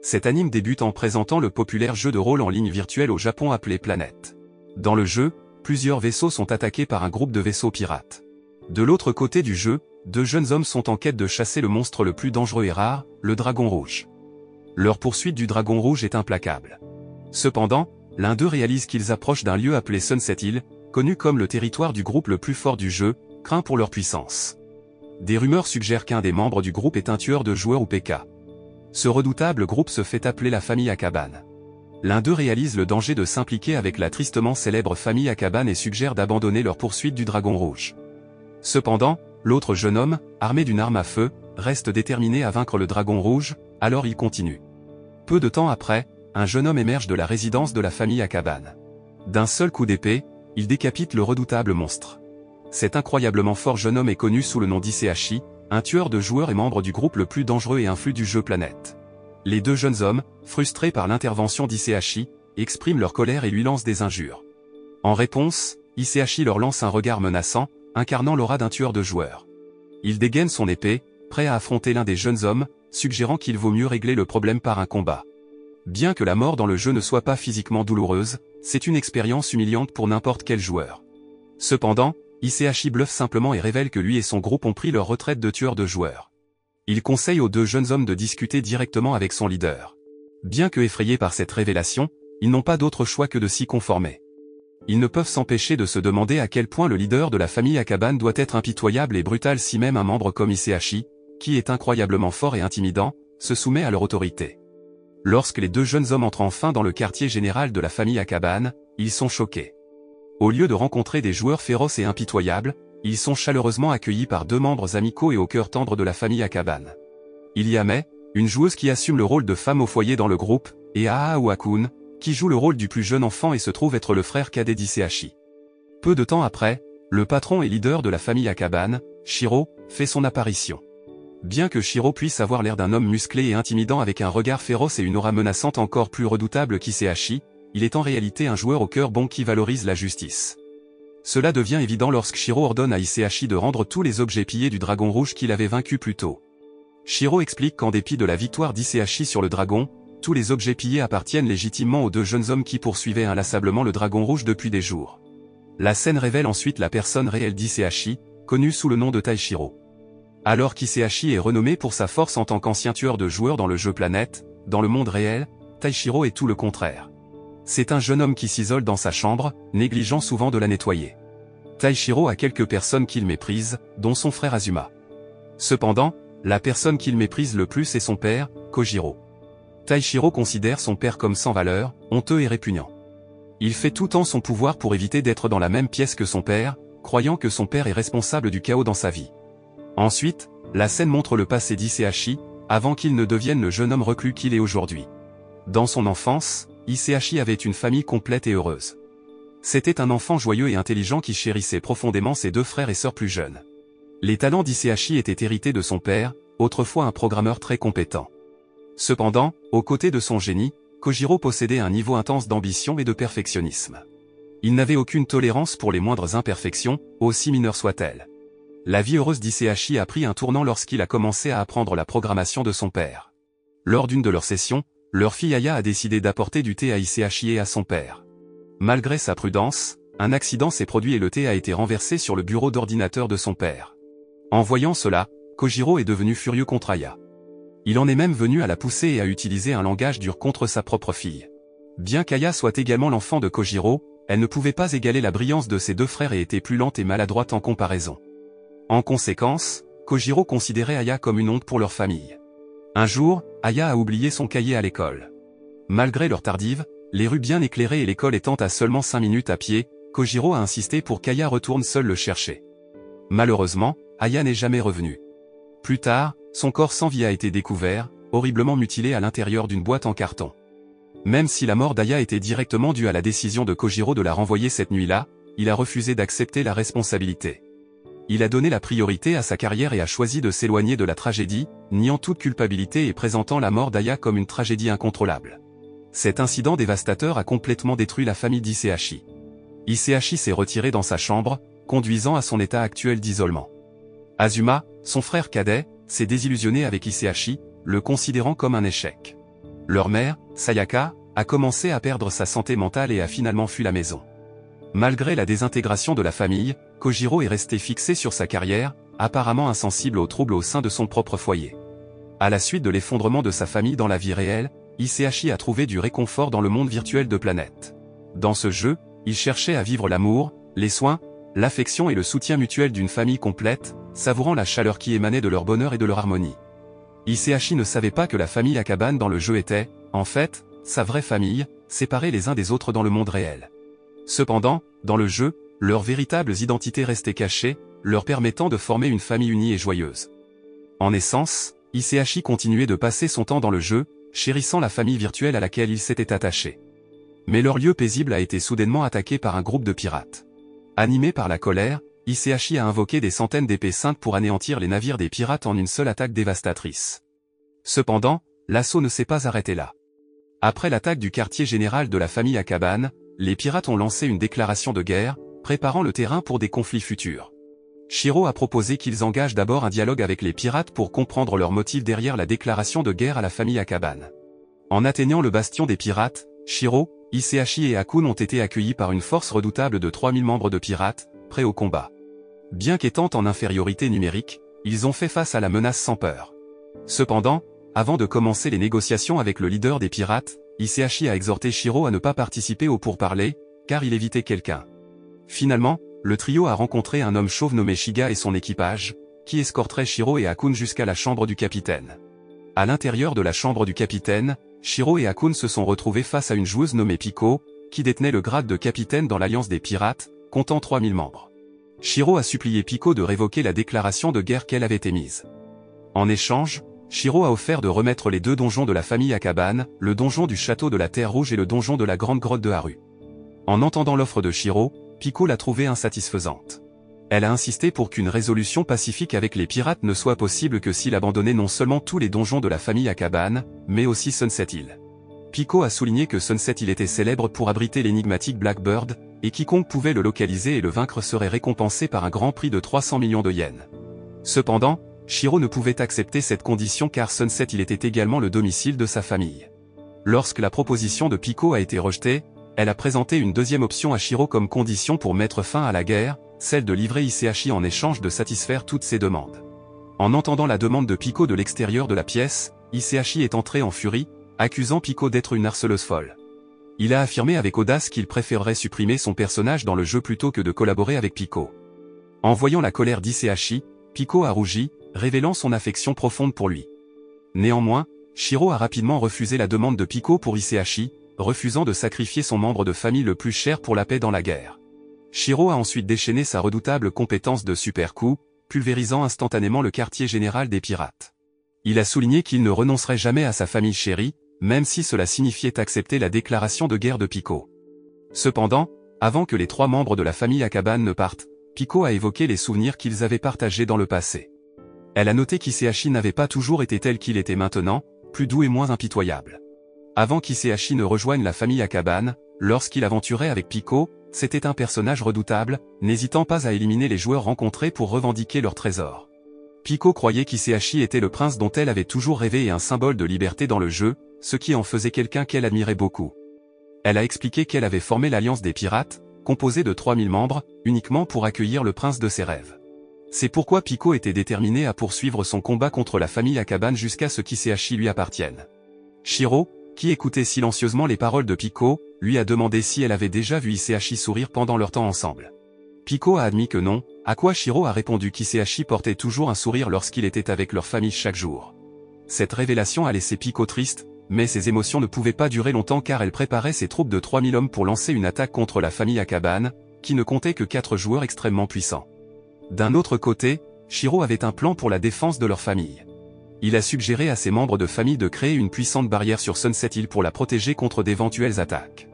Cet anime débute en présentant le populaire jeu de rôle en ligne virtuel au Japon appelé Planète. Dans le jeu, plusieurs vaisseaux sont attaqués par un groupe de vaisseaux pirates. De l'autre côté du jeu, deux jeunes hommes sont en quête de chasser le monstre le plus dangereux et rare, le Dragon Rouge. Leur poursuite du Dragon Rouge est implacable. Cependant, l'un d'eux réalise qu'ils approchent d'un lieu appelé Sunset Hill, connu comme le territoire du groupe le plus fort du jeu, craint pour leur puissance. Des rumeurs suggèrent qu'un des membres du groupe est un tueur de joueurs ou PK. Ce redoutable groupe se fait appeler la famille Akaban. L'un d'eux réalise le danger de s'impliquer avec la tristement célèbre famille Akaban et suggère d'abandonner leur poursuite du Dragon Rouge. Cependant, l'autre jeune homme, armé d'une arme à feu, reste déterminé à vaincre le Dragon Rouge, alors il continue. Peu de temps après, un jeune homme émerge de la résidence de la famille Akaban. D'un seul coup d'épée, il décapite le redoutable monstre. Cet incroyablement fort jeune homme est connu sous le nom d'Iseashi, un tueur de joueurs et membre du groupe le plus dangereux et influent du jeu Planète. Les deux jeunes hommes, frustrés par l'intervention d'Iseashi, expriment leur colère et lui lancent des injures. En réponse, Iseashi leur lance un regard menaçant, incarnant l'aura d'un tueur de joueurs. Il dégaine son épée, prêt à affronter l'un des jeunes hommes, suggérant qu'il vaut mieux régler le problème par un combat. Bien que la mort dans le jeu ne soit pas physiquement douloureuse, c'est une expérience humiliante pour n'importe quel joueur. Cependant, Iseashi bluffe simplement et révèle que lui et son groupe ont pris leur retraite de tueurs de joueurs. Il conseille aux deux jeunes hommes de discuter directement avec son leader. Bien que effrayés par cette révélation, ils n'ont pas d'autre choix que de s'y conformer. Ils ne peuvent s'empêcher de se demander à quel point le leader de la famille Akaban doit être impitoyable et brutal si même un membre comme Iseashi, qui est incroyablement fort et intimidant, se soumet à leur autorité. Lorsque les deux jeunes hommes entrent enfin dans le quartier général de la famille Akaban, ils sont choqués. Au lieu de rencontrer des joueurs féroces et impitoyables, ils sont chaleureusement accueillis par deux membres amicaux et au cœur tendre de la famille Akaban. Il y a Mei, une joueuse qui assume le rôle de femme au foyer dans le groupe, et Aa Wakun, qui joue le rôle du plus jeune enfant et se trouve être le frère cadet d'Iseashi. Peu de temps après, le patron et leader de la famille Akaban, Shiro, fait son apparition. Bien que Shiro puisse avoir l'air d'un homme musclé et intimidant avec un regard féroce et une aura menaçante encore plus redoutable qu'Iseashi, il est en réalité un joueur au cœur bon qui valorise la justice. Cela devient évident lorsque Shiro ordonne à Iseashi de rendre tous les objets pillés du Dragon Rouge qu'il avait vaincu plus tôt. Shiro explique qu'en dépit de la victoire d'Iseashi sur le dragon, tous les objets pillés appartiennent légitimement aux deux jeunes hommes qui poursuivaient inlassablement le Dragon Rouge depuis des jours. La scène révèle ensuite la personne réelle d'Iseashi, connue sous le nom de Taishiro. Alors qu'Iseashi est renommé pour sa force en tant qu'ancien tueur de joueurs dans le jeu Planète, dans le monde réel, Taishiro est tout le contraire. C'est un jeune homme qui s'isole dans sa chambre, négligeant souvent de la nettoyer. Taishiro a quelques personnes qu'il méprise, dont son frère Azuma. Cependant, la personne qu'il méprise le plus est son père, Kojiro. Taishiro considère son père comme sans valeur, honteux et répugnant. Il fait tout en son pouvoir pour éviter d'être dans la même pièce que son père, croyant que son père est responsable du chaos dans sa vie. Ensuite, la scène montre le passé d'Iseashi, avant qu'il ne devienne le jeune homme reclus qu'il est aujourd'hui. Dans son enfance, Iseashi avait une famille complète et heureuse. C'était un enfant joyeux et intelligent qui chérissait profondément ses deux frères et sœurs plus jeunes. Les talents d'Iseashi étaient hérités de son père, autrefois un programmeur très compétent. Cependant, aux côtés de son génie, Kojiro possédait un niveau intense d'ambition et de perfectionnisme. Il n'avait aucune tolérance pour les moindres imperfections, aussi mineures soient-elles. La vie heureuse d'Iseashi a pris un tournant lorsqu'il a commencé à apprendre la programmation de son père. Lors d'une de leurs sessions, leur fille Aya a décidé d'apporter du thé à Iseashi et à son père. Malgré sa prudence, un accident s'est produit et le thé a été renversé sur le bureau d'ordinateur de son père. En voyant cela, Kojiro est devenu furieux contre Aya. Il en est même venu à la pousser et à utiliser un langage dur contre sa propre fille. Bien qu'Aya soit également l'enfant de Kojiro, elle ne pouvait pas égaler la brillance de ses deux frères et était plus lente et maladroite en comparaison. En conséquence, Kojiro considérait Aya comme une honte pour leur famille. Un jour, Aya a oublié son cahier à l'école. Malgré l'heure tardive, les rues bien éclairées et l'école étant à seulement 5 minutes à pied, Kojiro a insisté pour qu'Aya retourne seule le chercher. Malheureusement, Aya n'est jamais revenue. Plus tard, son corps sans vie a été découvert, horriblement mutilé à l'intérieur d'une boîte en carton. Même si la mort d'Aya était directement due à la décision de Kojiro de la renvoyer cette nuit-là, il a refusé d'accepter la responsabilité. Il a donné la priorité à sa carrière et a choisi de s'éloigner de la tragédie, niant toute culpabilité et présentant la mort d'Aya comme une tragédie incontrôlable. Cet incident dévastateur a complètement détruit la famille d'Iseashi. Iseashi s'est retiré dans sa chambre, conduisant à son état actuel d'isolement. Azuma, son frère cadet, s'est désillusionné avec Iseashi, le considérant comme un échec. Leur mère, Sayaka, a commencé à perdre sa santé mentale et a finalement fui la maison. Malgré la désintégration de la famille, Kojiro est resté fixé sur sa carrière, apparemment insensible aux troubles au sein de son propre foyer. À la suite de l'effondrement de sa famille dans la vie réelle, Hisashi a trouvé du réconfort dans le monde virtuel de Planète. Dans ce jeu, il cherchait à vivre l'amour, les soins, l'affection et le soutien mutuel d'une famille complète, savourant la chaleur qui émanait de leur bonheur et de leur harmonie. Hisashi ne savait pas que la famille Akaban dans le jeu était, en fait, sa vraie famille, séparés les uns des autres dans le monde réel. Cependant, dans le jeu, leurs véritables identités restaient cachées, leur permettant de former une famille unie et joyeuse. En essence, Hisashi continuait de passer son temps dans le jeu, chérissant la famille virtuelle à laquelle il s'était attaché. Mais leur lieu paisible a été soudainement attaqué par un groupe de pirates. Animé par la colère, Hisashi a invoqué des centaines d'épées saintes pour anéantir les navires des pirates en une seule attaque dévastatrice. Cependant, l'assaut ne s'est pas arrêté là. Après l'attaque du quartier général de la famille Akaban, les pirates ont lancé une déclaration de guerre, préparant le terrain pour des conflits futurs. Shiro a proposé qu'ils engagent d'abord un dialogue avec les pirates pour comprendre leurs motifs derrière la déclaration de guerre à la famille Akaban. En atteignant le bastion des pirates, Shiro, Hisashi et Akun ont été accueillis par une force redoutable de 3000 membres de pirates, prêts au combat. Bien qu'étant en infériorité numérique, ils ont fait face à la menace sans peur. Cependant, avant de commencer les négociations avec le leader des pirates, Hisashi a exhorté Shiro à ne pas participer aux pourparlers, car il évitait quelqu'un. Finalement, le trio a rencontré un homme chauve nommé Shiga et son équipage, qui escorterait Shiro et Akun jusqu'à la chambre du capitaine. À l'intérieur de la chambre du capitaine, Shiro et Akun se sont retrouvés face à une joueuse nommée Piko, qui détenait le grade de capitaine dans l'Alliance des pirates, comptant 3000 membres. Shiro a supplié Piko de révoquer la déclaration de guerre qu'elle avait émise. En échange, Shiro a offert de remettre les deux donjons de la famille Akaban, le donjon du château de la Terre Rouge et le donjon de la Grande Grotte de Haru. En entendant l'offre de Shiro, Piko l'a trouvée insatisfaisante. Elle a insisté pour qu'une résolution pacifique avec les pirates ne soit possible que s'il abandonnait non seulement tous les donjons de la famille Akaban, mais aussi Sunset Hill. Piko a souligné que Sunset Hill était célèbre pour abriter l'énigmatique Blackbird, et quiconque pouvait le localiser et le vaincre serait récompensé par un grand prix de 300 millions de yens. Cependant, Shiro ne pouvait accepter cette condition car Sunset Hill était également le domicile de sa famille. Lorsque la proposition de Piko a été rejetée, elle a présenté une deuxième option à Shiro comme condition pour mettre fin à la guerre, celle de livrer Hisashi en échange de satisfaire toutes ses demandes. En entendant la demande de Piko de l'extérieur de la pièce, Hisashi est entré en furie, accusant Piko d'être une harceleuse folle. Il a affirmé avec audace qu'il préférerait supprimer son personnage dans le jeu plutôt que de collaborer avec Piko. En voyant la colère d'Hisashi, Piko a rougi, révélant son affection profonde pour lui. Néanmoins, Shiro a rapidement refusé la demande de Piko pour Hisashi, refusant de sacrifier son membre de famille le plus cher pour la paix dans la guerre. Shiro a ensuite déchaîné sa redoutable compétence de super coup, pulvérisant instantanément le quartier général des pirates. Il a souligné qu'il ne renoncerait jamais à sa famille chérie, même si cela signifiait accepter la déclaration de guerre de Piko. Cependant, avant que les trois membres de la famille Akaban ne partent, Piko a évoqué les souvenirs qu'ils avaient partagés dans le passé. Elle a noté qu'Hisashi n'avait pas toujours été tel qu'il était maintenant, plus doux et moins impitoyable. Avant qu'Hisashi ne rejoigne la famille Akaban, lorsqu'il aventurait avec Piko, c'était un personnage redoutable, n'hésitant pas à éliminer les joueurs rencontrés pour revendiquer leur trésor. Piko croyait qu'Hisashi était le prince dont elle avait toujours rêvé et un symbole de liberté dans le jeu, ce qui en faisait quelqu'un qu'elle admirait beaucoup. Elle a expliqué qu'elle avait formé l'Alliance des pirates, composée de 3000 membres, uniquement pour accueillir le prince de ses rêves. C'est pourquoi Piko était déterminé à poursuivre son combat contre la famille Akaban jusqu'à ce qu'Hisashi lui appartienne. Shiro, qui écoutait silencieusement les paroles de Piko, lui a demandé si elle avait déjà vu Hisashi sourire pendant leur temps ensemble. Piko a admis que non, à quoi Shiro a répondu qu'Hisashi portait toujours un sourire lorsqu'il était avec leur famille chaque jour. Cette révélation a laissé Piko triste, mais ses émotions ne pouvaient pas durer longtemps car elle préparait ses troupes de 3000 hommes pour lancer une attaque contre la famille Akaban, qui ne comptait que 4 joueurs extrêmement puissants. D'un autre côté, Shiro avait un plan pour la défense de leur famille. Il a suggéré à ses membres de famille de créer une puissante barrière sur Sunset Hill pour la protéger contre d'éventuelles attaques.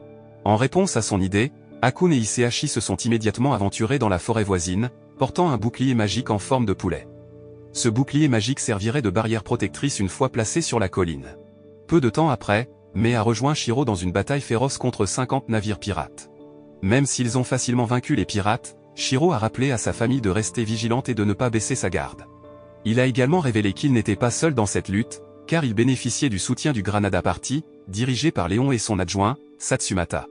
En réponse à son idée, Akun et Hisashi se sont immédiatement aventurés dans la forêt voisine, portant un bouclier magique en forme de poulet. Ce bouclier magique servirait de barrière protectrice une fois placé sur la colline. Peu de temps après, Mei a rejoint Shiro dans une bataille féroce contre 50 navires pirates. Même s'ils ont facilement vaincu les pirates, Shiro a rappelé à sa famille de rester vigilante et de ne pas baisser sa garde. Il a également révélé qu'il n'était pas seul dans cette lutte, car il bénéficiait du soutien du Granada Party, dirigé par Léon et son adjoint, Satsumata.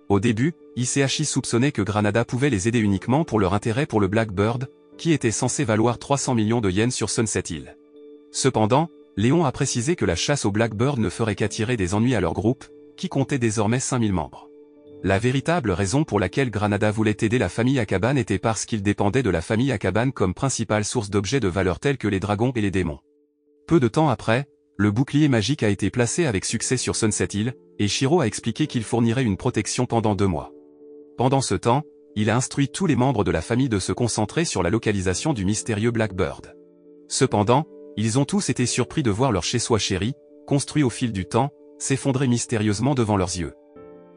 Au début, Hisaishi soupçonnait que Granada pouvait les aider uniquement pour leur intérêt pour le Blackbird, qui était censé valoir 300 millions de yens sur Sunset Hill. Cependant, Léon a précisé que la chasse au Blackbird ne ferait qu'attirer des ennuis à leur groupe, qui comptait désormais 5000 membres. La véritable raison pour laquelle Granada voulait aider la famille Akaban était parce qu'il dépendait de la famille Akaban comme principale source d'objets de valeur tels que les dragons et les démons. Peu de temps après, le bouclier magique a été placé avec succès sur Sunset Hill, et Shiro a expliqué qu'il fournirait une protection pendant 2 mois. Pendant ce temps, il a instruit tous les membres de la famille de se concentrer sur la localisation du mystérieux Blackbird. Cependant, ils ont tous été surpris de voir leur chez-soi chéri, construit au fil du temps, s'effondrer mystérieusement devant leurs yeux.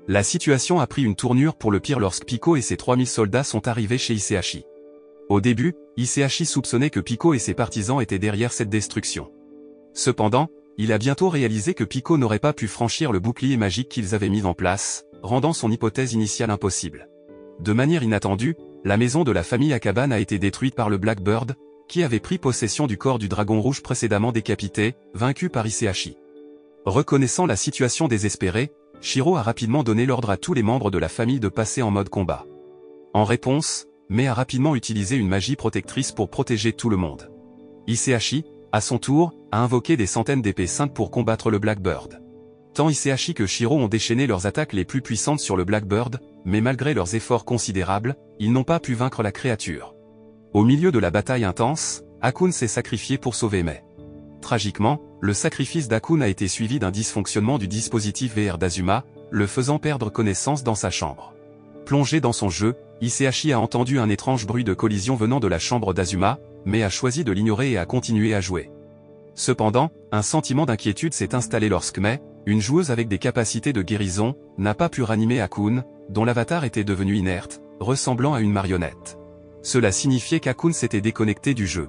La situation a pris une tournure pour le pire lorsque Pico et ses 3000 soldats sont arrivés chez Hisaishi. Au début, Hisaishi soupçonnait que Pico et ses partisans étaient derrière cette destruction. Cependant, il a bientôt réalisé que Pico n'aurait pas pu franchir le bouclier magique qu'ils avaient mis en place, rendant son hypothèse initiale impossible. De manière inattendue, la maison de la famille Akaban a été détruite par le Blackbird, qui avait pris possession du corps du dragon rouge précédemment décapité, vaincu par Hisaishi. Reconnaissant la situation désespérée, Shiro a rapidement donné l'ordre à tous les membres de la famille de passer en mode combat. En réponse, Mei a rapidement utilisé une magie protectrice pour protéger tout le monde. Hisaishi, à son tour, a invoqué des centaines d'épées saintes pour combattre le Blackbird. Tant Hisaishi que Shiro ont déchaîné leurs attaques les plus puissantes sur le Blackbird, mais malgré leurs efforts considérables, ils n'ont pas pu vaincre la créature. Au milieu de la bataille intense, Akun s'est sacrifié pour sauver Mei. Tragiquement, le sacrifice d'Akun a été suivi d'un dysfonctionnement du dispositif VR d'Azuma, le faisant perdre connaissance dans sa chambre. Plongé dans son jeu, Hisaishi a entendu un étrange bruit de collision venant de la chambre d'Azuma, mais a choisi de l'ignorer et a continué à jouer. Cependant, un sentiment d'inquiétude s'est installé lorsque Mei, une joueuse avec des capacités de guérison, n'a pas pu ranimer Akun, dont l'avatar était devenu inerte, ressemblant à une marionnette. Cela signifiait qu'Akun s'était déconnecté du jeu.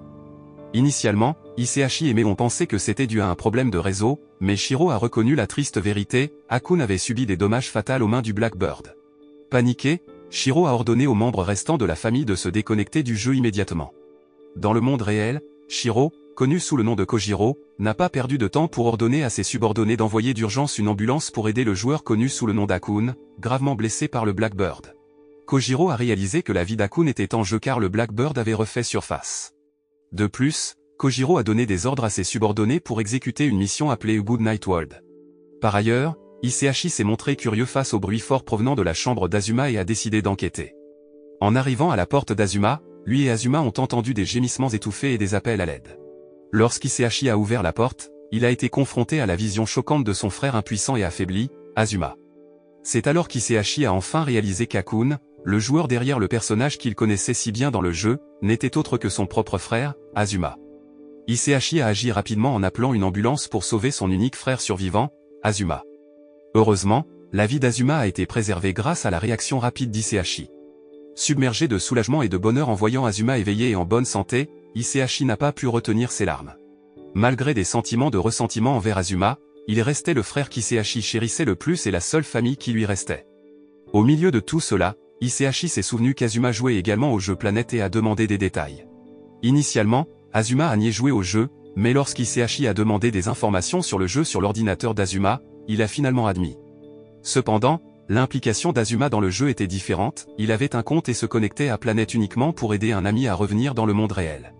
Initialement, Hisaishi et Mei ont pensé que c'était dû à un problème de réseau, mais Shiro a reconnu la triste vérité, Akun avait subi des dommages fatals aux mains du Blackbird. Paniqué, Shiro a ordonné aux membres restants de la famille de se déconnecter du jeu immédiatement. Dans le monde réel, Shiro, connu sous le nom de Kojiro, n'a pas perdu de temps pour ordonner à ses subordonnés d'envoyer d'urgence une ambulance pour aider le joueur connu sous le nom d'Akun, gravement blessé par le Blackbird. Kojiro a réalisé que la vie d'Akun était en jeu car le Blackbird avait refait surface. De plus, Kojiro a donné des ordres à ses subordonnés pour exécuter une mission appelée Good Night World. Par ailleurs, Hisaishi s'est montré curieux face au bruit fort provenant de la chambre d'Azuma et a décidé d'enquêter. En arrivant à la porte d'Azuma, lui et Azuma ont entendu des gémissements étouffés et des appels à l'aide. Lorsqu'Hisaishi a ouvert la porte, il a été confronté à la vision choquante de son frère impuissant et affaibli, Azuma. C'est alors qu'Hisaishi a enfin réalisé qu'Akun, le joueur derrière le personnage qu'il connaissait si bien dans le jeu, n'était autre que son propre frère, Azuma. Hisaishi a agi rapidement en appelant une ambulance pour sauver son unique frère survivant, Azuma. Heureusement, la vie d'Azuma a été préservée grâce à la réaction rapide d'Hisaishi. Submergé de soulagement et de bonheur en voyant Azuma éveillé et en bonne santé, Hisaishi n'a pas pu retenir ses larmes. Malgré des sentiments de ressentiment envers Azuma, il restait le frère qu'Hisaishi chérissait le plus et la seule famille qui lui restait. Au milieu de tout cela, Hisaishi s'est souvenu qu'Azuma jouait également au jeu Planète et a demandé des détails. Initialement, Azuma a nié jouer au jeu, mais lorsqu'Hisaishi a demandé des informations sur le jeu sur l'ordinateur d'Azuma, il a finalement admis. Cependant, l'implication d'Azuma dans le jeu était différente, il avait un compte et se connectait à Planète uniquement pour aider un ami à revenir dans le monde réel.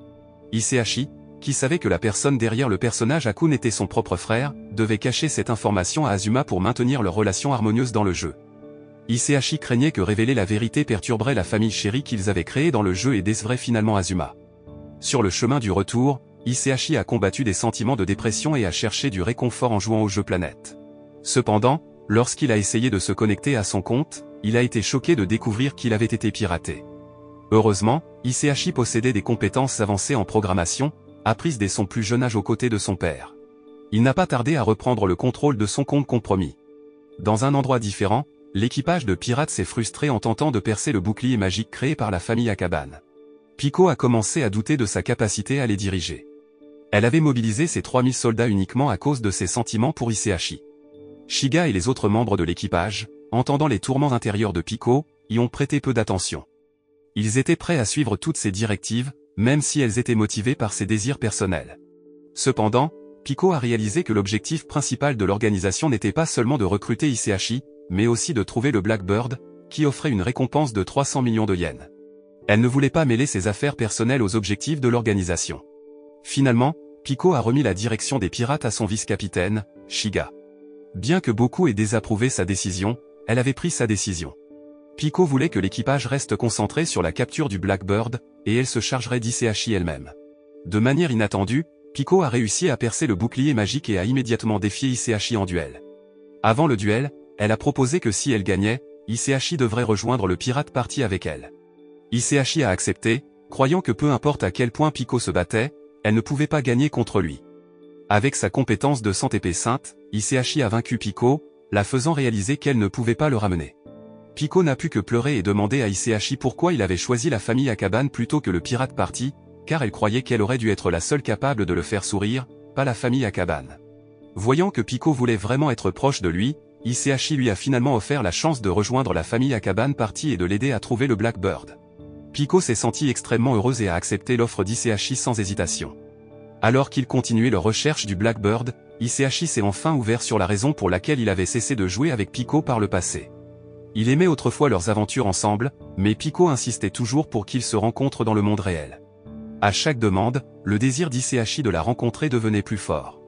Hisaishi, qui savait que la personne derrière le personnage Akun était son propre frère, devait cacher cette information à Azuma pour maintenir leur relation harmonieuse dans le jeu. Hisaishi craignait que révéler la vérité perturberait la famille chérie qu'ils avaient créée dans le jeu et décevrait finalement Azuma. Sur le chemin du retour, Hisaishi a combattu des sentiments de dépression et a cherché du réconfort en jouant au jeu Planète. Cependant, lorsqu'il a essayé de se connecter à son compte, il a été choqué de découvrir qu'il avait été piraté. Heureusement, Hisaishi possédait des compétences avancées en programmation, apprises dès son plus jeune âge aux côtés de son père. Il n'a pas tardé à reprendre le contrôle de son compte compromis. Dans un endroit différent, l'équipage de pirates s'est frustré en tentant de percer le bouclier magique créé par la famille Akaban. Pico a commencé à douter de sa capacité à les diriger. Elle avait mobilisé ses 3000 soldats uniquement à cause de ses sentiments pour Hisaishi. Shiga et les autres membres de l'équipage, entendant les tourments intérieurs de Pico, y ont prêté peu d'attention. Ils étaient prêts à suivre toutes ses directives, même si elles étaient motivées par ses désirs personnels. Cependant, Pico a réalisé que l'objectif principal de l'organisation n'était pas seulement de recruter Hisaishi, mais aussi de trouver le Blackbird, qui offrait une récompense de 300 millions de yens. Elle ne voulait pas mêler ses affaires personnelles aux objectifs de l'organisation. Finalement, Pico a remis la direction des pirates à son vice-capitaine, Shiga. Bien que beaucoup aient désapprouvé sa décision, elle avait pris sa décision. Pico voulait que l'équipage reste concentré sur la capture du Blackbird, et elle se chargerait d'Hisaishi elle-même. De manière inattendue, Pico a réussi à percer le bouclier magique et a immédiatement défié Hisaishi en duel. Avant le duel, elle a proposé que si elle gagnait, Hisaishi devrait rejoindre le pirate parti avec elle. Hisaishi a accepté, croyant que peu importe à quel point Pico se battait, elle ne pouvait pas gagner contre lui. Avec sa compétence de 100 épées saintes, Hisaishi a vaincu Pico, la faisant réaliser qu'elle ne pouvait pas le ramener. Pico n'a pu que pleurer et demander à Hisaishi pourquoi il avait choisi la famille Akaban plutôt que le pirate parti, car elle croyait qu'elle aurait dû être la seule capable de le faire sourire, pas la famille Akaban. Voyant que Pico voulait vraiment être proche de lui, Hisaishi lui a finalement offert la chance de rejoindre la famille Akaban parti et de l'aider à trouver le Blackbird. Pico s'est senti extrêmement heureuse et a accepté l'offre d'Hisaishi sans hésitation. Alors qu'ils continuaient leur recherche du Blackbird, Hisaishi s'est enfin ouvert sur la raison pour laquelle il avait cessé de jouer avec Pico par le passé. Il aimait autrefois leurs aventures ensemble, mais Pico insistait toujours pour qu'ils se rencontrent dans le monde réel. À chaque demande, le désir d'Hisaishi de la rencontrer devenait plus fort.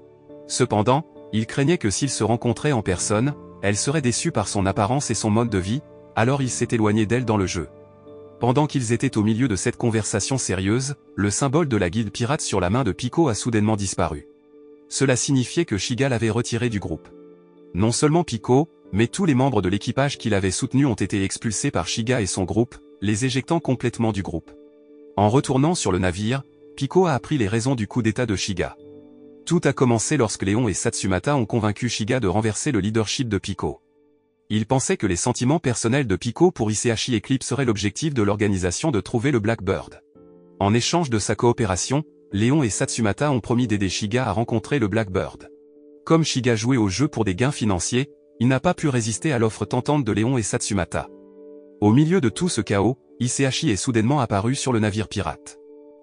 Cependant, il craignait que s'ils se rencontraient en personne, elle serait déçue par son apparence et son mode de vie, alors il s'est éloigné d'elle dans le jeu. Pendant qu'ils étaient au milieu de cette conversation sérieuse, le symbole de la guilde pirate sur la main de Pico a soudainement disparu. Cela signifiait que Shiga l'avait retiré du groupe. Non seulement Pico, mais tous les membres de l'équipage qui l'avaient soutenu ont été expulsés par Shiga et son groupe, les éjectant complètement du groupe. En retournant sur le navire, Pico a appris les raisons du coup d'état de Shiga. Tout a commencé lorsque Léon et Satsumata ont convaincu Shiga de renverser le leadership de Pico. Il pensait que les sentiments personnels de Pico pour Hisaishi éclipseraient l'objectif de l'organisation de trouver le Blackbird. En échange de sa coopération, Léon et Satsumata ont promis d'aider Shiga à rencontrer le Blackbird. Comme Shiga jouait au jeu pour des gains financiers, il n'a pas pu résister à l'offre tentante de Léon et Satsumata. Au milieu de tout ce chaos, Hisaishi est soudainement apparu sur le navire pirate.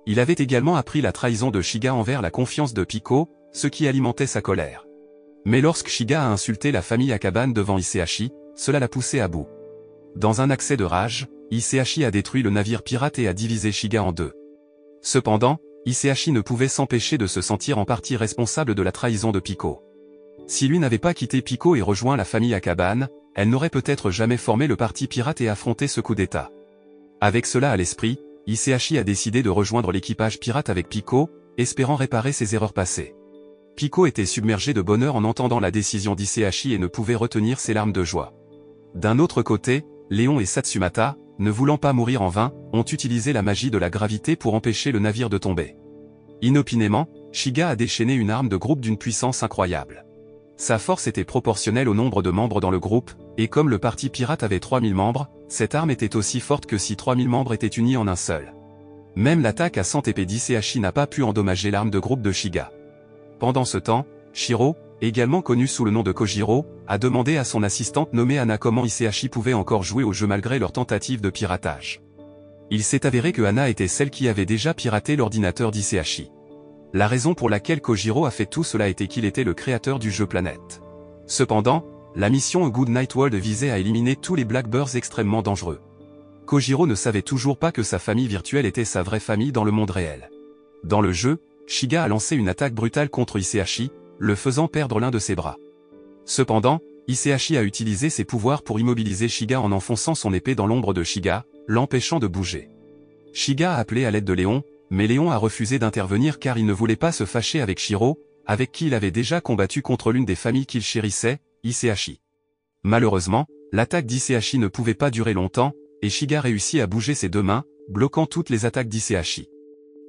Il avait également appris la trahison de Shiga envers la confiance de Pico, ce qui alimentait sa colère. Mais lorsque Shiga a insulté la famille Akaban devant Hisaishi, cela l'a poussé à bout. Dans un accès de rage, Hisaishi a détruit le navire pirate et a divisé Shiga en deux. Cependant, Hisaishi ne pouvait s'empêcher de se sentir en partie responsable de la trahison de Pico. Si lui n'avait pas quitté Pico et rejoint la famille Akaban, elle n'aurait peut-être jamais formé le parti pirate et affronté ce coup d'état. Avec cela à l'esprit, Hisaishi a décidé de rejoindre l'équipage pirate avec Pico, espérant réparer ses erreurs passées. Pico était submergé de bonheur en entendant la décision d'Hisaishi et ne pouvait retenir ses larmes de joie. D'un autre côté, Léon et Satsumata, ne voulant pas mourir en vain, ont utilisé la magie de la gravité pour empêcher le navire de tomber. Inopinément, Shiga a déchaîné une arme de groupe d'une puissance incroyable. Sa force était proportionnelle au nombre de membres dans le groupe, et comme le parti pirate avait 3000 membres, cette arme était aussi forte que si 3000 membres étaient unis en un seul. Même l'attaque à 100 épées d'Hisaishi n'a pas pu endommager l'arme de groupe de Shiga. Pendant ce temps, Shiro, également connu sous le nom de Kojiro, a demandé à son assistante nommée Anna comment Hisaishi pouvait encore jouer au jeu malgré leur tentative de piratage. Il s'est avéré que Anna était celle qui avait déjà piraté l'ordinateur d'Hisaishi. La raison pour laquelle Kojiro a fait tout cela était qu'il était le créateur du jeu Planète. Cependant, la mission A Good Night World visait à éliminer tous les Blackbirds extrêmement dangereux. Kojiro ne savait toujours pas que sa famille virtuelle était sa vraie famille dans le monde réel. Dans le jeu, Shiga a lancé une attaque brutale contre Hisaishi, le faisant perdre l'un de ses bras. Cependant, Hisaishi a utilisé ses pouvoirs pour immobiliser Shiga en enfonçant son épée dans l'ombre de Shiga, l'empêchant de bouger. Shiga a appelé à l'aide de Léon, mais Léon a refusé d'intervenir car il ne voulait pas se fâcher avec Shiro, avec qui il avait déjà combattu contre l'une des familles qu'il chérissait, Hisaishi. Malheureusement, l'attaque d'Hisaishi ne pouvait pas durer longtemps, et Shiga réussit à bouger ses deux mains, bloquant toutes les attaques d'Hisaishi.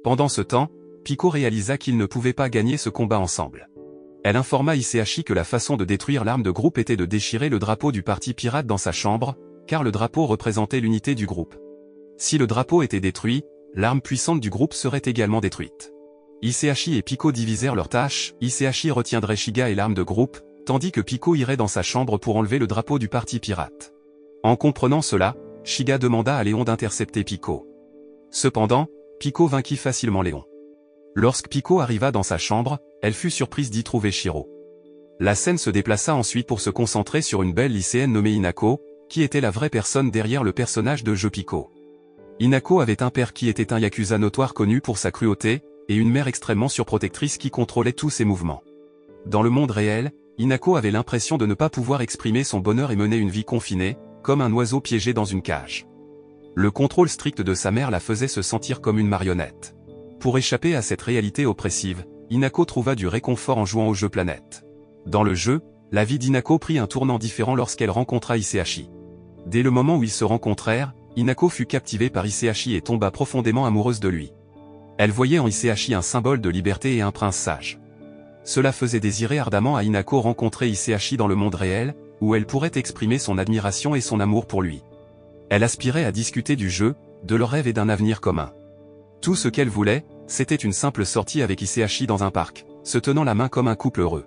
Pendant ce temps, Pico réalisa qu'ils ne pouvaient pas gagner ce combat ensemble. Elle informa Hisaishi que la façon de détruire l'arme de groupe était de déchirer le drapeau du parti pirate dans sa chambre, car le drapeau représentait l'unité du groupe. Si le drapeau était détruit, l'arme puissante du groupe serait également détruite. Hisaishi et Pico divisèrent leurs tâches, Hisaishi retiendrait Shiga et l'arme de groupe, tandis que Pico irait dans sa chambre pour enlever le drapeau du parti pirate. En comprenant cela, Shiga demanda à Léon d'intercepter Pico. Cependant, Pico vainquit facilement Léon. Lorsque Pico arriva dans sa chambre, elle fut surprise d'y trouver Shiro. La scène se déplaça ensuite pour se concentrer sur une belle lycéenne nommée Hinako, qui était la vraie personne derrière le personnage de jeu Piko. Hinako avait un père qui était un yakuza notoire connu pour sa cruauté, et une mère extrêmement surprotectrice qui contrôlait tous ses mouvements. Dans le monde réel, Hinako avait l'impression de ne pas pouvoir exprimer son bonheur et mener une vie confinée, comme un oiseau piégé dans une cage. Le contrôle strict de sa mère la faisait se sentir comme une marionnette. Pour échapper à cette réalité oppressive, Hinako trouva du réconfort en jouant au jeu Planète. Dans le jeu, la vie d'Hinako prit un tournant différent lorsqu'elle rencontra Hisashi. Dès le moment où ils se rencontrèrent, Hinako fut captivée par Hisashi et tomba profondément amoureuse de lui. Elle voyait en Hisashi un symbole de liberté et un prince sage. Cela faisait désirer ardemment à Hinako rencontrer Hisashi dans le monde réel, où elle pourrait exprimer son admiration et son amour pour lui. Elle aspirait à discuter du jeu, de leurs rêves et d'un avenir commun. Tout ce qu'elle voulait, c'était une simple sortie avec Hisashi dans un parc, se tenant la main comme un couple heureux.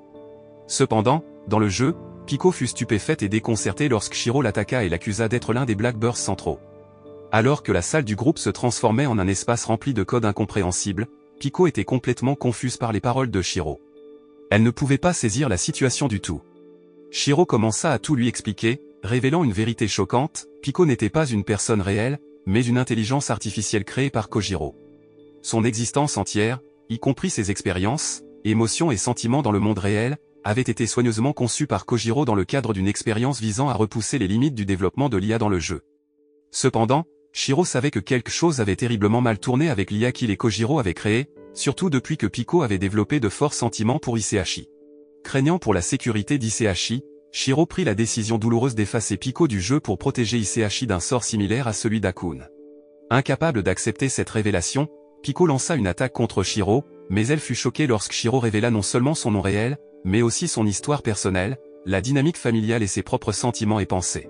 Cependant, dans le jeu, Piko fut stupéfaite et déconcertée lorsque Shiro l'attaqua et l'accusa d'être l'un des Blackbirds centraux. Alors que la salle du groupe se transformait en un espace rempli de codes incompréhensibles, Piko était complètement confuse par les paroles de Shiro. Elle ne pouvait pas saisir la situation du tout. Shiro commença à tout lui expliquer, révélant une vérité choquante, Piko n'était pas une personne réelle, mais une intelligence artificielle créée par Kojiro. Son existence entière, y compris ses expériences, émotions et sentiments dans le monde réel, avait été soigneusement conçue par Kojiro dans le cadre d'une expérience visant à repousser les limites du développement de l'IA dans le jeu. Cependant, Shiro savait que quelque chose avait terriblement mal tourné avec l'IA qu'il et Kojiro avaient créée, surtout depuis que Piko avait développé de forts sentiments pour Hisashi. Craignant pour la sécurité d'Hisashi, Shiro prit la décision douloureuse d'effacer Piko du jeu pour protéger Hisashi d'un sort similaire à celui d'Akun. Incapable d'accepter cette révélation, Piko lança une attaque contre Shiro, mais elle fut choquée lorsque Shiro révéla non seulement son nom réel, mais aussi son histoire personnelle, la dynamique familiale et ses propres sentiments et pensées.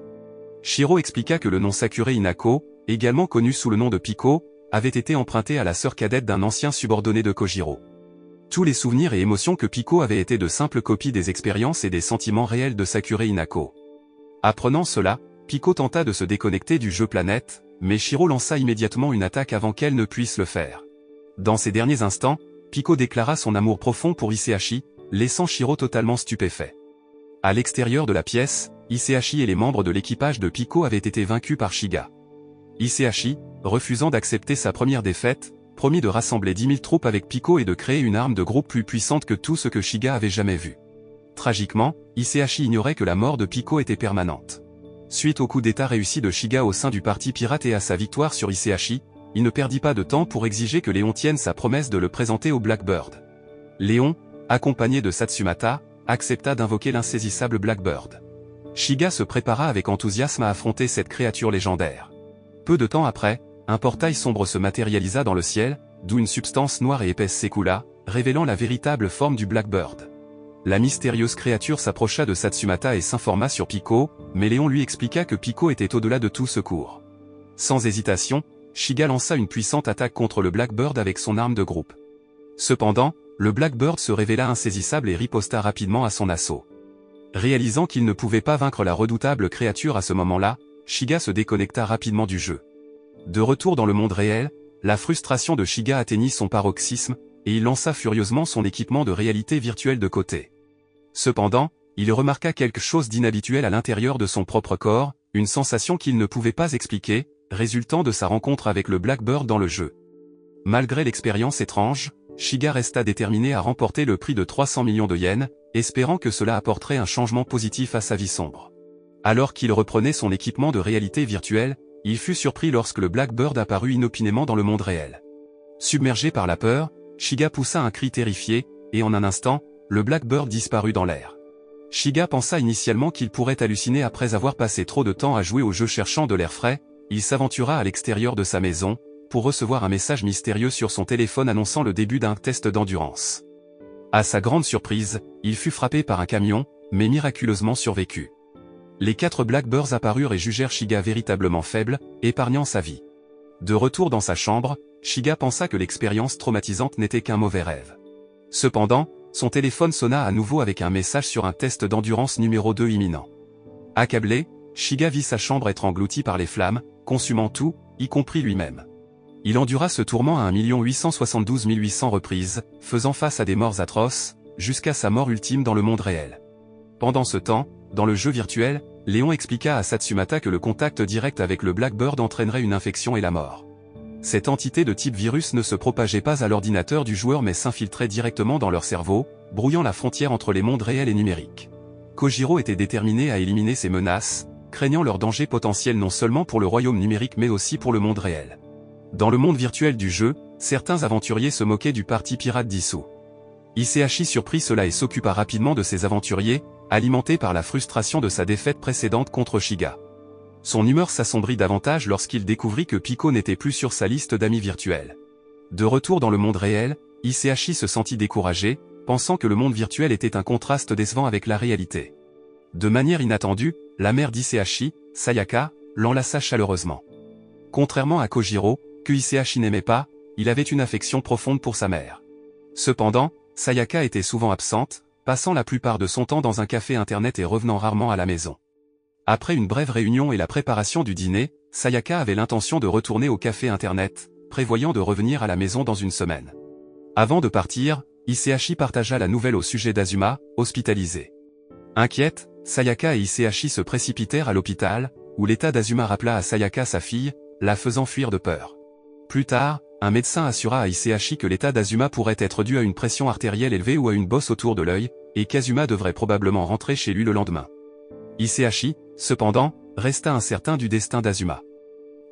Shiro expliqua que le nom Sakure Hinako, également connu sous le nom de Piko, avait été emprunté à la sœur cadette d'un ancien subordonné de Kojiro. Tous les souvenirs et émotions que Piko avait été de simples copies des expériences et des sentiments réels de Sakure Hinako. Apprenant cela, Piko tenta de se déconnecter du jeu Planète, mais Shiro lança immédiatement une attaque avant qu'elle ne puisse le faire. Dans ces derniers instants, Piko déclara son amour profond pour Hisashi, laissant Shiro totalement stupéfait. À l'extérieur de la pièce, Hisashi et les membres de l'équipage de Piko avaient été vaincus par Shiga. Hisashi, refusant d'accepter sa première défaite, promit de rassembler 10 000 troupes avec Piko et de créer une arme de groupe plus puissante que tout ce que Shiga avait jamais vu. Tragiquement, Hisashi ignorait que la mort de Piko était permanente. Suite au coup d'état réussi de Shiga au sein du parti pirate et à sa victoire sur Hisashi, il ne perdit pas de temps pour exiger que Léon tienne sa promesse de le présenter au Blackbird. Léon, accompagné de Satsumata, accepta d'invoquer l'insaisissable Blackbird. Shiga se prépara avec enthousiasme à affronter cette créature légendaire. Peu de temps après, un portail sombre se matérialisa dans le ciel, d'où une substance noire et épaisse s'écoula, révélant la véritable forme du Blackbird. La mystérieuse créature s'approcha de Satsumata et s'informa sur Piko, mais Léon lui expliqua que Piko était au-delà de tout secours. Sans hésitation, Shiga lança une puissante attaque contre le Blackbird avec son arme de groupe. Cependant, le Blackbird se révéla insaisissable et riposta rapidement à son assaut. Réalisant qu'il ne pouvait pas vaincre la redoutable créature à ce moment-là, Shiga se déconnecta rapidement du jeu. De retour dans le monde réel, la frustration de Shiga atteignit son paroxysme, et il lança furieusement son équipement de réalité virtuelle de côté. Cependant, il remarqua quelque chose d'inhabituel à l'intérieur de son propre corps, une sensation qu'il ne pouvait pas expliquer, résultant de sa rencontre avec le Blackbird dans le jeu. Malgré l'expérience étrange, Shiga resta déterminé à remporter le prix de 300 millions de yens, espérant que cela apporterait un changement positif à sa vie sombre. Alors qu'il reprenait son équipement de réalité virtuelle, il fut surpris lorsque le Blackbird apparut inopinément dans le monde réel. Submergé par la peur, Shiga poussa un cri terrifié, et en un instant, le Blackbird disparut dans l'air. Shiga pensa initialement qu'il pourrait halluciner après avoir passé trop de temps à jouer au jeu cherchant de l'air frais, il s'aventura à l'extérieur de sa maison, pour recevoir un message mystérieux sur son téléphone annonçant le début d'un test d'endurance. À sa grande surprise, il fut frappé par un camion, mais miraculeusement survécu. Les 4 Blackbirds apparurent et jugèrent Shiga véritablement faible, épargnant sa vie. De retour dans sa chambre, Shiga pensa que l'expérience traumatisante n'était qu'un mauvais rêve. Cependant, son téléphone sonna à nouveau avec un message sur un test d'endurance numéro 2 imminent. Accablé, Shiga vit sa chambre être engloutie par les flammes, consumant tout, y compris lui-même. Il endura ce tourment à 1 872 800 reprises, faisant face à des morts atroces, jusqu'à sa mort ultime dans le monde réel. Pendant ce temps, dans le jeu virtuel, Léon expliqua à Satsumata que le contact direct avec le Blackbird entraînerait une infection et la mort. Cette entité de type virus ne se propageait pas à l'ordinateur du joueur mais s'infiltrait directement dans leur cerveau, brouillant la frontière entre les mondes réels et numériques. Kojiro était déterminé à éliminer ces menaces, craignant leur danger potentiel non seulement pour le royaume numérique mais aussi pour le monde réel. Dans le monde virtuel du jeu, certains aventuriers se moquaient du parti pirate dissous. Isehashi surprit cela et s'occupa rapidement de ces aventuriers, alimenté par la frustration de sa défaite précédente contre Shiga. Son humeur s'assombrit davantage lorsqu'il découvrit que Pico n'était plus sur sa liste d'amis virtuels. De retour dans le monde réel, Isehashi se sentit découragé, pensant que le monde virtuel était un contraste décevant avec la réalité. De manière inattendue, la mère d'Isehashi, Sayaka, l'enlaça chaleureusement. Contrairement à Kojiro, que Isehashi n'aimait pas, il avait une affection profonde pour sa mère. Cependant, Sayaka était souvent absente, passant la plupart de son temps dans un café internet et revenant rarement à la maison. Après une brève réunion et la préparation du dîner, Sayaka avait l'intention de retourner au café internet, prévoyant de revenir à la maison dans une semaine. Avant de partir, Isehashi partagea la nouvelle au sujet d'Azuma, hospitalisé. Inquiète, Sayaka et Isehashi se précipitèrent à l'hôpital, où l'état d'Azuma rappela à Sayaka sa fille, la faisant fuir de peur. Plus tard, un médecin assura à Isehashi que l'état d'Azuma pourrait être dû à une pression artérielle élevée ou à une bosse autour de l'œil, et qu'Azuma devrait probablement rentrer chez lui le lendemain. Isehashi, cependant, resta incertain du destin d'Azuma.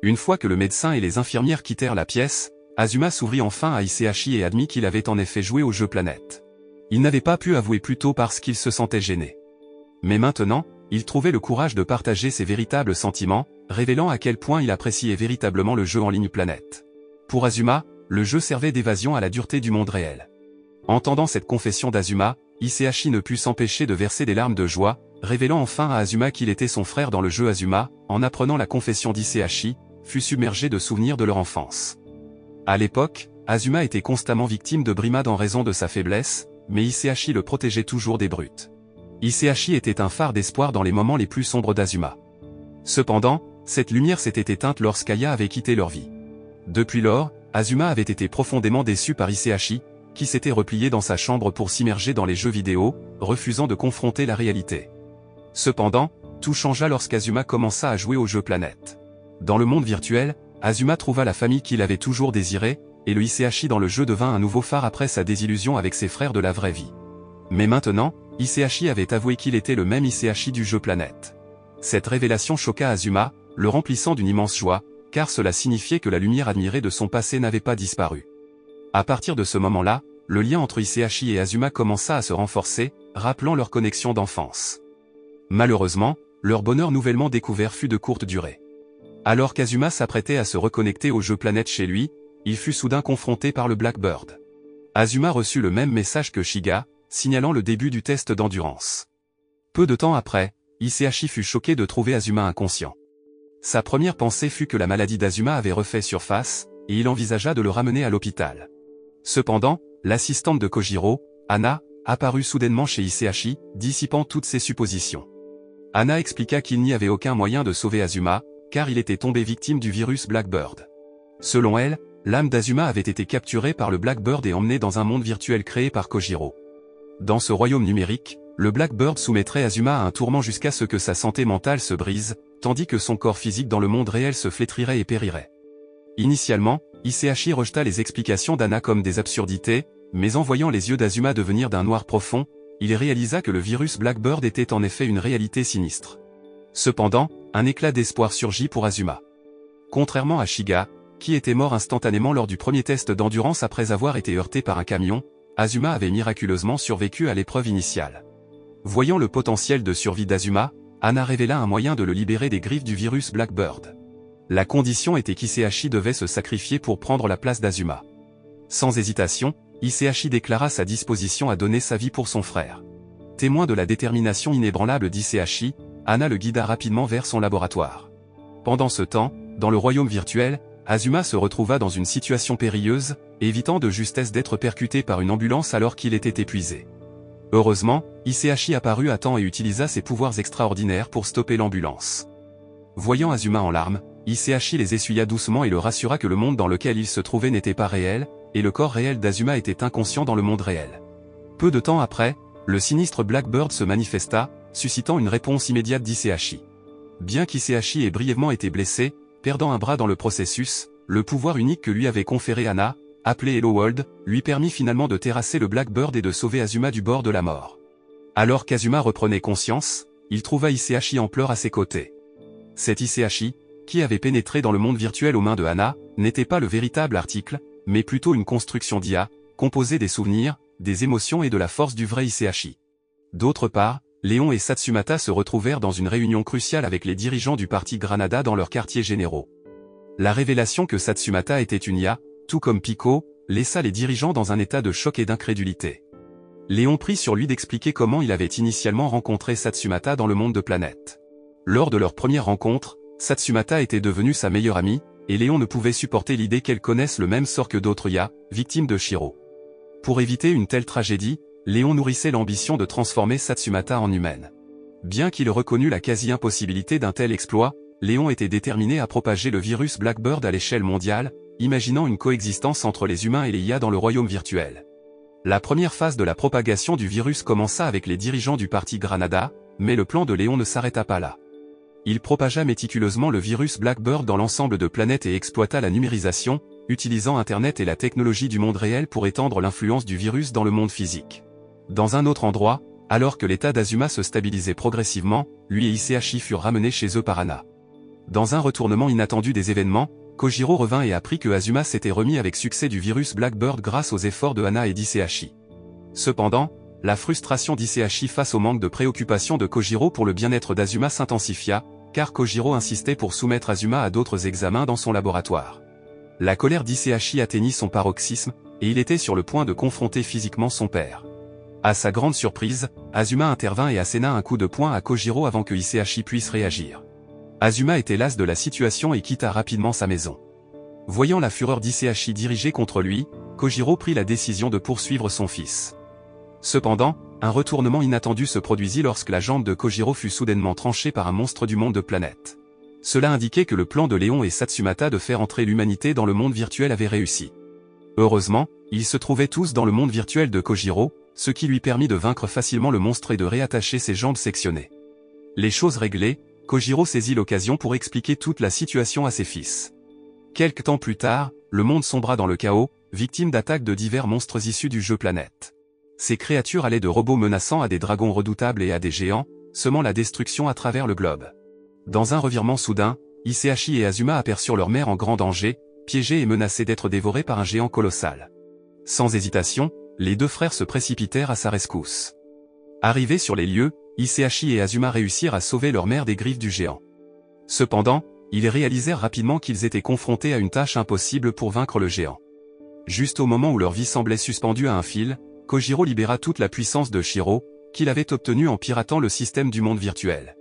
Une fois que le médecin et les infirmières quittèrent la pièce, Azuma s'ouvrit enfin à Isehashi et admit qu'il avait en effet joué au jeu Planète. Il n'avait pas pu avouer plus tôt parce qu'il se sentait gêné. Mais maintenant, il trouvait le courage de partager ses véritables sentiments, révélant à quel point il appréciait véritablement le jeu en ligne Planète. Pour Azuma, le jeu servait d'évasion à la dureté du monde réel. Entendant cette confession d'Azuma, Isehashi ne put s'empêcher de verser des larmes de joie, révélant enfin à Azuma qu'il était son frère dans le jeu. Azuma, en apprenant la confession d'Isehashi, fut submergé de souvenirs de leur enfance. À l'époque, Azuma était constamment victime de brimades en raison de sa faiblesse, mais Isehashi le protégeait toujours des brutes. Isehashi était un phare d'espoir dans les moments les plus sombres d'Azuma. Cependant, cette lumière s'était éteinte lorsqu'Aya avait quitté leur vie. Depuis lors, Azuma avait été profondément déçu par Isehashi, qui s'était replié dans sa chambre pour s'immerger dans les jeux vidéo, refusant de confronter la réalité. Cependant, tout changea lorsqu'Azuma commença à jouer au jeu Planète. Dans le monde virtuel, Azuma trouva la famille qu'il avait toujours désirée, et le Isehashi dans le jeu devint un nouveau phare après sa désillusion avec ses frères de la vraie vie. Mais maintenant, Isehashi avait avoué qu'il était le même Isehashi du jeu Planète. Cette révélation choqua Azuma, le remplissant d'une immense joie, car cela signifiait que la lumière admirée de son passé n'avait pas disparu. À partir de ce moment-là, le lien entre Isehashi et Azuma commença à se renforcer, rappelant leur connexion d'enfance. Malheureusement, leur bonheur nouvellement découvert fut de courte durée. Alors qu'Azuma s'apprêtait à se reconnecter au jeu Planète chez lui, il fut soudain confronté par le Blackbird. Azuma reçut le même message que Shiga, signalant le début du test d'endurance. Peu de temps après, Isehashi fut choqué de trouver Azuma inconscient. Sa première pensée fut que la maladie d'Azuma avait refait surface, et il envisagea de le ramener à l'hôpital. Cependant, l'assistante de Kojiro, Anna, apparut soudainement chez Isehashi, dissipant toutes ses suppositions. Anna expliqua qu'il n'y avait aucun moyen de sauver Azuma, car il était tombé victime du virus Blackbird. Selon elle, l'âme d'Azuma avait été capturée par le Blackbird et emmenée dans un monde virtuel créé par Kojiro. Dans ce royaume numérique, le Blackbird soumettrait Azuma à un tourment jusqu'à ce que sa santé mentale se brise, tandis que son corps physique dans le monde réel se flétrirait et périrait. Initialement, Isehashi rejeta les explications d'Anna comme des absurdités, mais en voyant les yeux d'Azuma devenir d'un noir profond, il réalisa que le virus Blackbird était en effet une réalité sinistre. Cependant, un éclat d'espoir surgit pour Azuma. Contrairement à Shiga, qui était mort instantanément lors du premier test d'endurance après avoir été heurté par un camion, Azuma avait miraculeusement survécu à l'épreuve initiale. Voyant le potentiel de survie d'Azuma, Anna révéla un moyen de le libérer des griffes du virus Blackbird. La condition était qu'Isehashi devait se sacrifier pour prendre la place d'Azuma. Sans hésitation, Isehashi déclara sa disposition à donner sa vie pour son frère. Témoin de la détermination inébranlable d'Isehashi, Anna le guida rapidement vers son laboratoire. Pendant ce temps, dans le royaume virtuel, Azuma se retrouva dans une situation périlleuse, évitant de justesse d'être percuté par une ambulance alors qu'il était épuisé. Heureusement, Isehashi apparut à temps et utilisa ses pouvoirs extraordinaires pour stopper l'ambulance. Voyant Azuma en larmes, Isehashi les essuya doucement et le rassura que le monde dans lequel il se trouvait n'était pas réel, et le corps réel d'Azuma était inconscient dans le monde réel. Peu de temps après, le sinistre Blackbird se manifesta, suscitant une réponse immédiate d'Iseashi. Bien qu'Iseashi ait brièvement été blessé, perdant un bras dans le processus, le pouvoir unique que lui avait conféré Hana, appelé Hello World, lui permit finalement de terrasser le Blackbird et de sauver Azuma du bord de la mort. Alors qu'Azuma reprenait conscience, il trouva Iseashi en pleurs à ses côtés. Cet Iseashi, qui avait pénétré dans le monde virtuel aux mains de Hana, n'était pas le véritable article, mais plutôt une construction d'IA, composée des souvenirs, des émotions et de la force du vrai Iseashi. D'autre part, Léon et Satsumata se retrouvèrent dans une réunion cruciale avec les dirigeants du parti Granada dans leurs quartiers généraux. La révélation que Satsumata était une IA, tout comme Pico, laissa les dirigeants dans un état de choc et d'incrédulité. Léon prit sur lui d'expliquer comment il avait initialement rencontré Satsumata dans le monde de Planète. Lors de leur première rencontre, Satsumata était devenue sa meilleure amie, et Léon ne pouvait supporter l'idée qu'elle connaisse le même sort que d'autres IA, victimes de Shiro. Pour éviter une telle tragédie, Léon nourrissait l'ambition de transformer Satsumata en humaine. Bien qu'il reconnût la quasi-impossibilité d'un tel exploit, Léon était déterminé à propager le virus Blackbird à l'échelle mondiale, imaginant une coexistence entre les humains et les IA dans le royaume virtuel. La première phase de la propagation du virus commença avec les dirigeants du parti Granada, mais le plan de Léon ne s'arrêta pas là. Il propagea méticuleusement le virus Blackbird dans l'ensemble de planètes et exploita la numérisation, utilisant Internet et la technologie du monde réel pour étendre l'influence du virus dans le monde physique. Dans un autre endroit, alors que l'état d'Azuma se stabilisait progressivement, lui et Iseashi furent ramenés chez eux par Hana. Dans un retournement inattendu des événements, Kojiro revint et apprit que Azuma s'était remis avec succès du virus Blackbird grâce aux efforts de Hana et d'Iseashi. Cependant, la frustration d'Iseashi face au manque de préoccupation de Kojiro pour le bien-être d'Azuma s'intensifia, car Kojiro insistait pour soumettre Azuma à d'autres examens dans son laboratoire. La colère d'Iseashi atteignit son paroxysme, et il était sur le point de confronter physiquement son père. À sa grande surprise, Azuma intervint et asséna un coup de poing à Kojiro avant que Iseashi puisse réagir. Azuma était las de la situation et quitta rapidement sa maison. Voyant la fureur d'Iseashi dirigée contre lui, Kojiro prit la décision de poursuivre son fils. Cependant, un retournement inattendu se produisit lorsque la jambe de Kojiro fut soudainement tranchée par un monstre du monde de Planète. Cela indiquait que le plan de Léon et Satsumata de faire entrer l'humanité dans le monde virtuel avait réussi. Heureusement, ils se trouvaient tous dans le monde virtuel de Kojiro, ce qui lui permit de vaincre facilement le monstre et de réattacher ses jambes sectionnées. Les choses réglées, Kojiro saisit l'occasion pour expliquer toute la situation à ses fils. Quelque temps plus tard, le monde sombra dans le chaos, victime d'attaques de divers monstres issus du jeu Planète. Ces créatures allaient de robots menaçants à des dragons redoutables et à des géants, semant la destruction à travers le globe. Dans un revirement soudain, Iseashi et Azuma aperçurent leur mère en grand danger, piégée et menacée d'être dévorée par un géant colossal. Sans hésitation, les deux frères se précipitèrent à sa rescousse. Arrivés sur les lieux, Iseashi et Azuma réussirent à sauver leur mère des griffes du géant. Cependant, ils réalisèrent rapidement qu'ils étaient confrontés à une tâche impossible pour vaincre le géant. Juste au moment où leur vie semblait suspendue à un fil, Kojiro libéra toute la puissance de Shiro, qu'il avait obtenue en piratant le système du monde virtuel.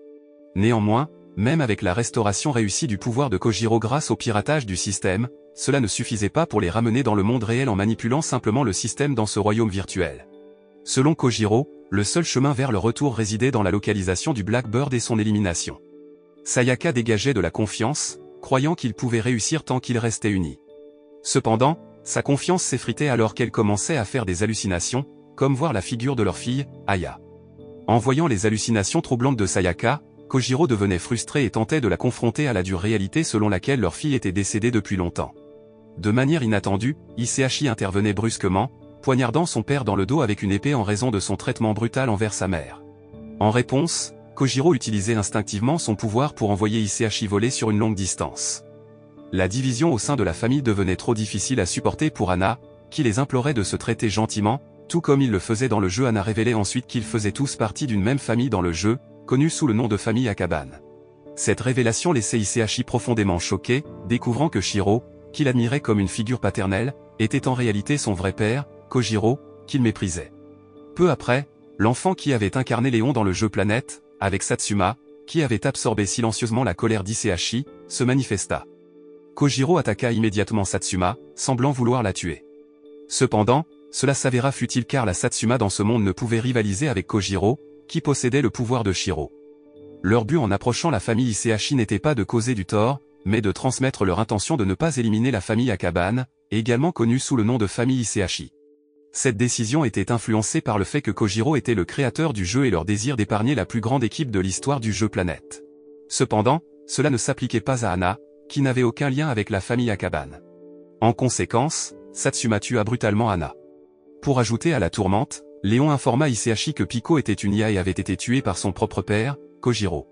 Néanmoins, même avec la restauration réussie du pouvoir de Kojiro grâce au piratage du système, cela ne suffisait pas pour les ramener dans le monde réel en manipulant simplement le système dans ce royaume virtuel. Selon Kojiro, le seul chemin vers le retour résidait dans la localisation du Blackbird et son élimination. Sayaka dégageait de la confiance, croyant qu'il pouvait réussir tant qu'ils restaient unis. Cependant, sa confiance s'effritait alors qu'elle commençait à faire des hallucinations, comme voir la figure de leur fille, Aya. En voyant les hallucinations troublantes de Sayaka, Kojiro devenait frustré et tentait de la confronter à la dure réalité selon laquelle leur fille était décédée depuis longtemps. De manière inattendue, Iseashi intervenait brusquement, poignardant son père dans le dos avec une épée en raison de son traitement brutal envers sa mère. En réponse, Kojiro utilisait instinctivement son pouvoir pour envoyer Iseashi voler sur une longue distance. La division au sein de la famille devenait trop difficile à supporter pour Hana, qui les implorait de se traiter gentiment, tout comme il le faisait dans le jeu. Hana révélait ensuite qu'ils faisaient tous partie d'une même famille dans le jeu, connue sous le nom de famille Akaban. Cette révélation laissait Iseashi profondément choqué, découvrant que Shiro, qu'il admirait comme une figure paternelle, était en réalité son vrai père, Kojiro, qu'il méprisait. Peu après, l'enfant qui avait incarné Léon dans le jeu Planète, avec Satsuma, qui avait absorbé silencieusement la colère d'Iseashi, se manifesta. Kojiro attaqua immédiatement Satsuma, semblant vouloir la tuer. Cependant, cela s'avéra futile car la Satsuma dans ce monde ne pouvait rivaliser avec Kojiro, qui possédait le pouvoir de Shiro. Leur but en approchant la famille Iseashi n'était pas de causer du tort, mais de transmettre leur intention de ne pas éliminer la famille Akaban, également connue sous le nom de famille Iseashi. Cette décision était influencée par le fait que Kojiro était le créateur du jeu et leur désir d'épargner la plus grande équipe de l'histoire du jeu Planète. Cependant, cela ne s'appliquait pas à Hana, qui n'avait aucun lien avec la famille Akaban. En conséquence, Satsuma tua brutalement Hana. Pour ajouter à la tourmente, Léon informa Hisashi que Pico était une IA et avait été tué par son propre père, Kojiro.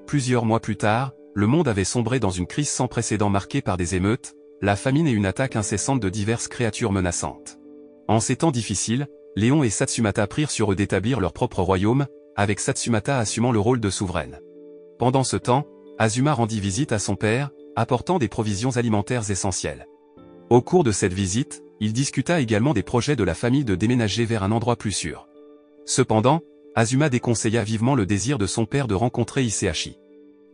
Plusieurs mois plus tard, le monde avait sombré dans une crise sans précédent marquée par des émeutes, la famine et une attaque incessante de diverses créatures menaçantes. En ces temps difficiles, Léon et Satsumata prirent sur eux d'établir leur propre royaume, avec Satsumata assumant le rôle de souveraine. Pendant ce temps, Azuma rendit visite à son père, apportant des provisions alimentaires essentielles. Au cours de cette visite, il discuta également des projets de la famille de déménager vers un endroit plus sûr. Cependant, Azuma déconseilla vivement le désir de son père de rencontrer Hisashi.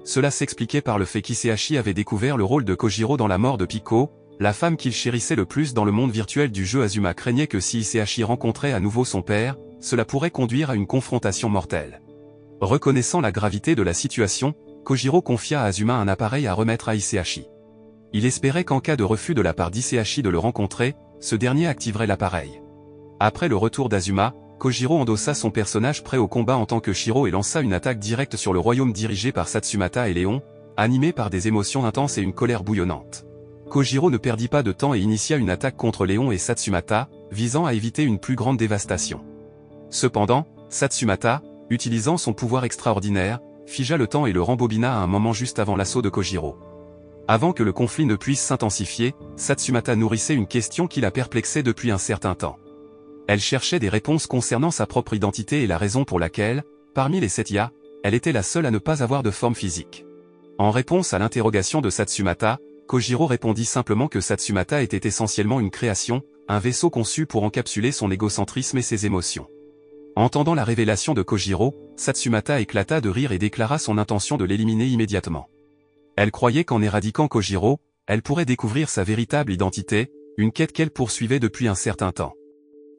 Cela s'expliquait par le fait qu'Hisashi avait découvert le rôle de Kojiro dans la mort de Pico, la femme qu'il chérissait le plus dans le monde virtuel du jeu. Azuma craignait que si Hisashi rencontrait à nouveau son père, cela pourrait conduire à une confrontation mortelle. Reconnaissant la gravité de la situation, Kojiro confia à Azuma un appareil à remettre à Hisashi. Il espérait qu'en cas de refus de la part d'Hisashi de le rencontrer, ce dernier activerait l'appareil. Après le retour d'Azuma, Kojiro endossa son personnage prêt au combat en tant que Shiro et lança une attaque directe sur le royaume dirigé par Satsumata et Léon, animé par des émotions intenses et une colère bouillonnante. Kojiro ne perdit pas de temps et initia une attaque contre Léon et Satsumata, visant à éviter une plus grande dévastation. Cependant, Satsumata, utilisant son pouvoir extraordinaire, figea le temps et le rembobina à un moment juste avant l'assaut de Kojiro. Avant que le conflit ne puisse s'intensifier, Satsumata nourrissait une question qui la perplexait depuis un certain temps. Elle cherchait des réponses concernant sa propre identité et la raison pour laquelle, parmi les 7 IA, elle était la seule à ne pas avoir de forme physique. En réponse à l'interrogation de Satsumata, Kojiro répondit simplement que Satsumata était essentiellement une création, un vaisseau conçu pour encapsuler son égocentrisme et ses émotions. Entendant la révélation de Kojiro, Satsumata éclata de rire et déclara son intention de l'éliminer immédiatement. Elle croyait qu'en éradiquant Kojiro, elle pourrait découvrir sa véritable identité, une quête qu'elle poursuivait depuis un certain temps.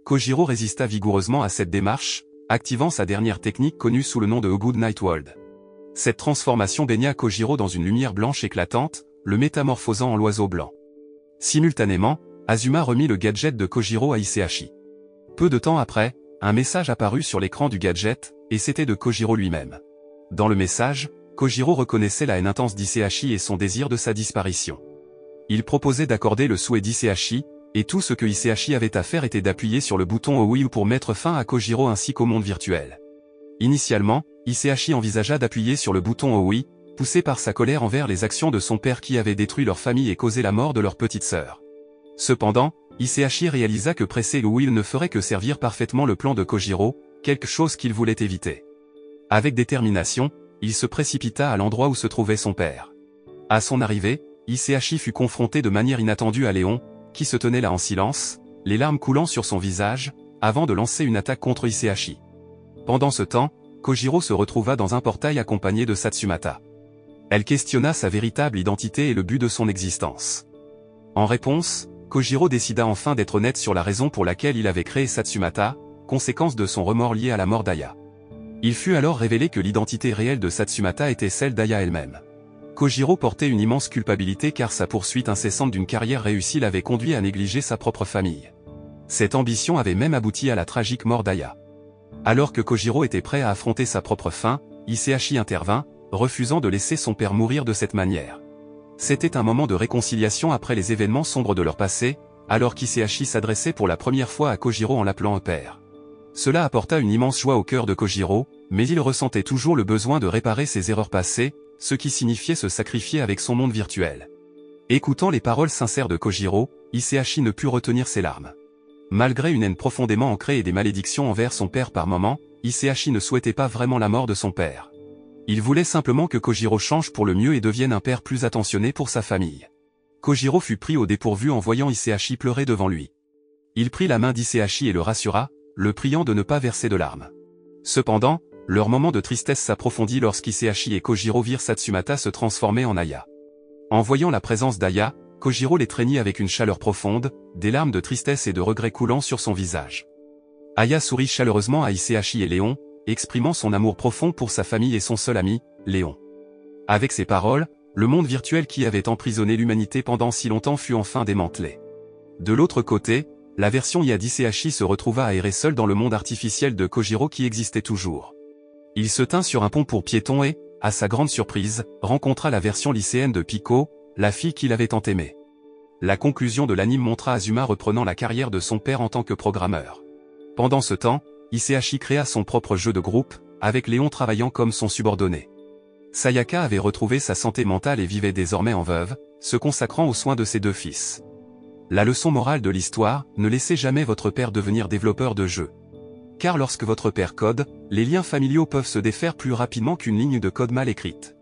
Kojiro résista vigoureusement à cette démarche, activant sa dernière technique connue sous le nom de A Good Night World. Cette transformation baigna Kojiro dans une lumière blanche éclatante, le métamorphosant en l'oiseau blanc. Simultanément, Azuma remit le gadget de Kojiro à Hisashi. Peu de temps après, un message apparut sur l'écran du gadget, et c'était de Kojiro lui-même. Dans le message, Kojiro reconnaissait la haine intense d'Hisashi et son désir de sa disparition. Il proposait d'accorder le souhait d'Hisashi, et tout ce que Hisashi avait à faire était d'appuyer sur le bouton OUI pour mettre fin à Kojiro ainsi qu'au monde virtuel. Initialement, Hisashi envisagea d'appuyer sur le bouton OUI, poussé par sa colère envers les actions de son père qui avait détruit leur famille et causé la mort de leur petite sœur. Cependant, Hisashi réalisa que presser le OUI ne ferait que servir parfaitement le plan de Kojiro, quelque chose qu'il voulait éviter. Avec détermination, il se précipita à l'endroit où se trouvait son père. À son arrivée, Hisashi fut confronté de manière inattendue à Léon, qui se tenait là en silence, les larmes coulant sur son visage, avant de lancer une attaque contre Hisashi. Pendant ce temps, Kojiro se retrouva dans un portail accompagné de Satsumata. Elle questionna sa véritable identité et le but de son existence. En réponse, Kojiro décida enfin d'être honnête sur la raison pour laquelle il avait créé Satsumata, conséquence de son remords lié à la mort d'Aya. Il fut alors révélé que l'identité réelle de Satsumata était celle d'Aya elle-même. Kojiro portait une immense culpabilité car sa poursuite incessante d'une carrière réussie l'avait conduit à négliger sa propre famille. Cette ambition avait même abouti à la tragique mort d'Aya. Alors que Kojiro était prêt à affronter sa propre fin, Hisashi intervint, refusant de laisser son père mourir de cette manière. C'était un moment de réconciliation après les événements sombres de leur passé, alors qu'Hisashi s'adressait pour la première fois à Kojiro en l'appelant père. Cela apporta une immense joie au cœur de Kojiro, mais il ressentait toujours le besoin de réparer ses erreurs passées, ce qui signifiait se sacrifier avec son monde virtuel. Écoutant les paroles sincères de Kojiro, Hisashi ne put retenir ses larmes. Malgré une haine profondément ancrée et des malédictions envers son père par moments, Hisashi ne souhaitait pas vraiment la mort de son père. Il voulait simplement que Kojiro change pour le mieux et devienne un père plus attentionné pour sa famille. Kojiro fut pris au dépourvu en voyant Hisashi pleurer devant lui. Il prit la main d'Hisashi et le rassura, le priant de ne pas verser de larmes. Cependant, leur moment de tristesse s'approfondit lorsqu'Hisashi et Kojiro virent Satsumata se transformer en Aya. En voyant la présence d'Aya, Kojiro l'étreignit avec une chaleur profonde, des larmes de tristesse et de regret coulant sur son visage. Aya sourit chaleureusement à Hisashi et Léon, exprimant son amour profond pour sa famille et son seul ami, Léon. Avec ces paroles, le monde virtuel qui avait emprisonné l'humanité pendant si longtemps fut enfin démantelé. De l'autre côté, La version IA d'Iseashi se retrouva aérée seule dans le monde artificiel de Kojiro qui existait toujours. Il se tint sur un pont pour piétons et, à sa grande surprise, rencontra la version lycéenne de Piko, la fille qu'il avait tant aimée. La conclusion de l'anime montra Azuma reprenant la carrière de son père en tant que programmeur. Pendant ce temps, Iseashi créa son propre jeu de groupe, avec Léon travaillant comme son subordonné. Sayaka avait retrouvé sa santé mentale et vivait désormais en veuve, se consacrant aux soins de ses 2 fils. La leçon morale de l'histoire, ne laissez jamais votre père devenir développeur de jeux. Car lorsque votre père code, les liens familiaux peuvent se défaire plus rapidement qu'une ligne de code mal écrite.